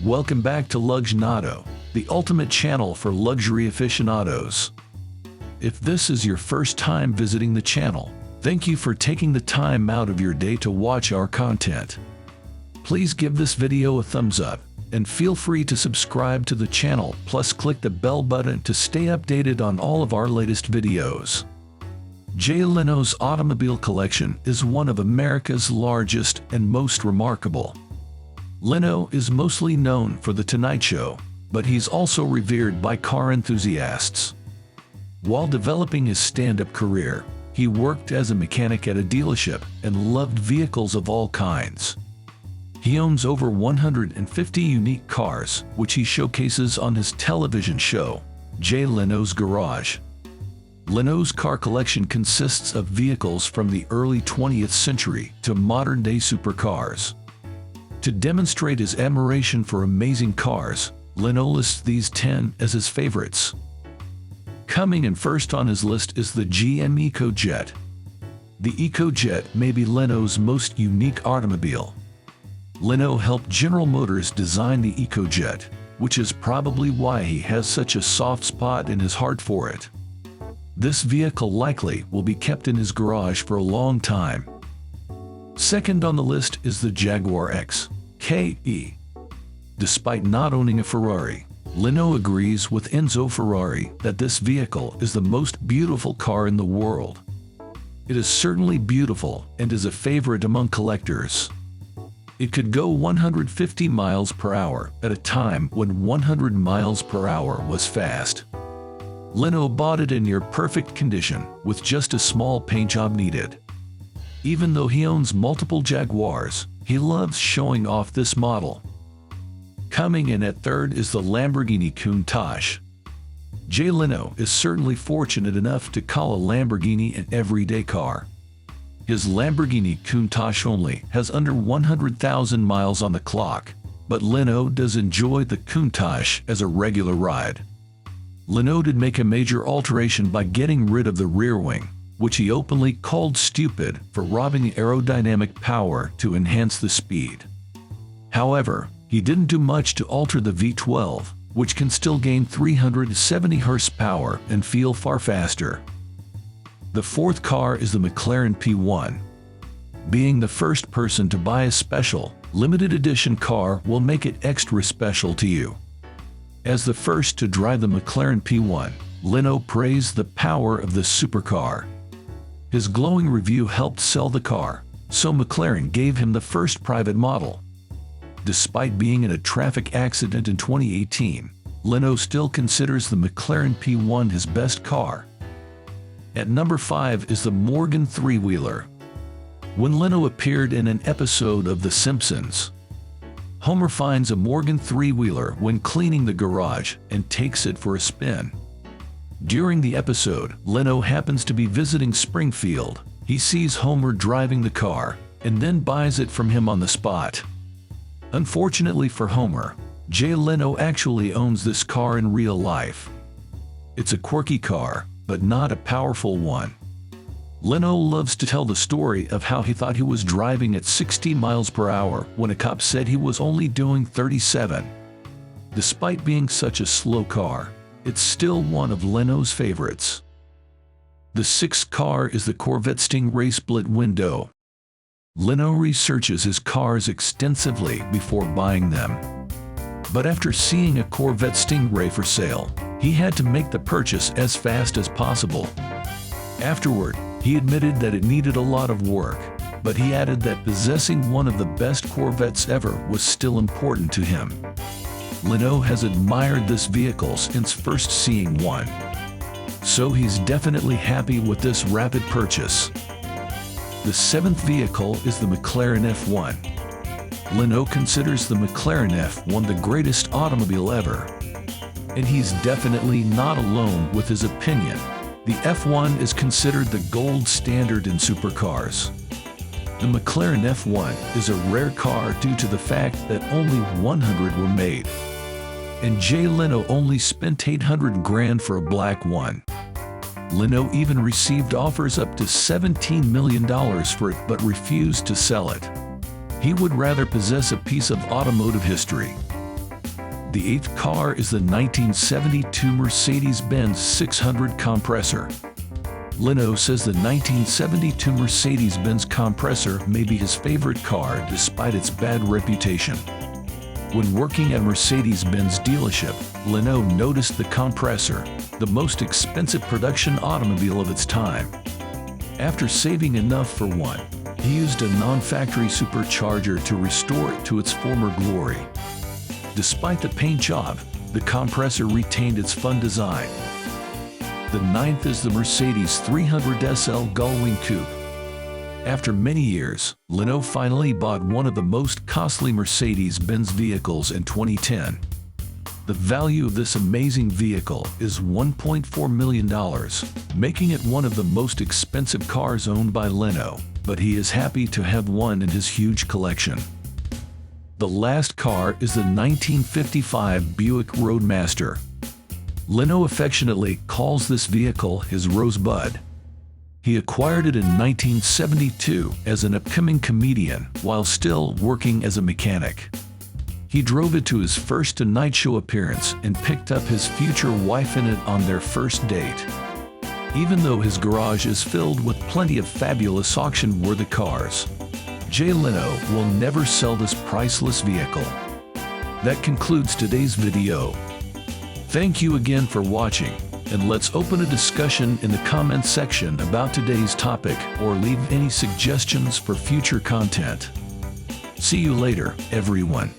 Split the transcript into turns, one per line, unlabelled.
Welcome back to Luxionado, the ultimate channel for luxury aficionados. If this is your first time visiting the channel, thank you for taking the time out of your day to watch our content. Please give this video a thumbs up, and feel free to subscribe to the channel, plus click the bell button to stay updated on all of our latest videos. Jay Leno's automobile collection is one of America's largest and most remarkable. Leno is mostly known for The Tonight Show, but he's also revered by car enthusiasts. While developing his stand-up career, he worked as a mechanic at a dealership and loved vehicles of all kinds. He owns over 150 unique cars, which he showcases on his television show, Jay Leno's Garage. Leno's car collection consists of vehicles from the early 20th century to modern-day supercars. To demonstrate his admiration for amazing cars, Leno lists these 10 as his favorites. Coming in first on his list is the GM EcoJet. The EcoJet may be Leno's most unique automobile. Leno helped General Motors design the EcoJet, which is probably why he has such a soft spot in his heart for it. This vehicle likely will be kept in his garage for a long time. Second on the list is the Jaguar XK-E. Despite not owning a Ferrari, Leno agrees with Enzo Ferrari that this vehicle is the most beautiful car in the world. It is certainly beautiful and is a favorite among collectors. It could go 150 miles per hour at a time when 100 miles per hour was fast. Leno bought it in near perfect condition with just a small paint job needed. Even though he owns multiple Jaguars, he loves showing off this model. Coming in at third is the Lamborghini Countach. Jay Leno is certainly fortunate enough to call a Lamborghini an everyday car. His Lamborghini Countach only has under 100,000 miles on the clock, but Leno does enjoy the Countach as a regular ride. Leno did make a major alteration by getting rid of the rear wing, which he openly called stupid for robbing the aerodynamic power to enhance the speed. However, he didn't do much to alter the V12, which can still gain 370 horsepower and feel far faster. The fourth car is the McLaren P1. Being the first person to buy a special, limited edition car will make it extra special to you. As the first to drive the McLaren P1, Leno praised the power of this supercar. His glowing review helped sell the car, so McLaren gave him the first private model. Despite being in a traffic accident in 2018, Leno still considers the McLaren P1 his best car. At number 5 is the Morgan three-wheeler. When Leno appeared in an episode of The Simpsons, Homer finds a Morgan three-wheeler when cleaning the garage and takes it for a spin. During the episode, Leno happens to be visiting Springfield. He sees Homer driving the car, and then buys it from him on the spot. Unfortunately for Homer, Jay Leno actually owns this car in real life. It's a quirky car, but not a powerful one. Leno loves to tell the story of how he thought he was driving at 60 miles per hour when a cop said he was only doing 37. Despite being such a slow car, it's still one of Leno's favorites. The sixth car is the Corvette Stingray split window. Leno researches his cars extensively before buying them. But after seeing a Corvette Stingray for sale, he had to make the purchase as fast as possible. Afterward, he admitted that it needed a lot of work, but he added that possessing one of the best Corvettes ever was still important to him. Leno has admired this vehicle since first seeing one, so he's definitely happy with this rapid purchase. The seventh vehicle is the McLaren F1. Leno considers the McLaren F1 the greatest automobile ever, and he's definitely not alone with his opinion. The F1 is considered the gold standard in supercars. The McLaren F1 is a rare car due to the fact that only 100 were made. And Jay Leno only spent $800 grand for a black one. Leno even received offers up to $17 million for it but refused to sell it. He would rather possess a piece of automotive history. The eighth car is the 1972 Mercedes-Benz 600 Kompressor. Leno says the 1972 Mercedes-Benz Kompressor may be his favorite car despite its bad reputation. When working at Mercedes-Benz dealership, Leno noticed the Kompressor, the most expensive production automobile of its time. After saving enough for one, he used a non-factory supercharger to restore it to its former glory. Despite the paint job, the Kompressor retained its fun design. The ninth is the Mercedes 300 SL Gullwing Coupe. After many years, Leno finally bought one of the most costly Mercedes-Benz vehicles in 2010. The value of this amazing vehicle is $1.4 million, making it one of the most expensive cars owned by Leno, but he is happy to have one in his huge collection. The last car is the 1955 Buick Roadmaster. Leno affectionately calls this vehicle his Rosebud. He acquired it in 1972 as an upcoming comedian while still working as a mechanic. He drove it to his first Tonight Show appearance and picked up his future wife in it on their first date. Even though his garage is filled with plenty of fabulous auction-worthy cars, Jay Leno will never sell this priceless vehicle. That concludes today's video. Thank you again for watching, and let's open a discussion in the comments section about today's topic or leave any suggestions for future content. See you later, everyone.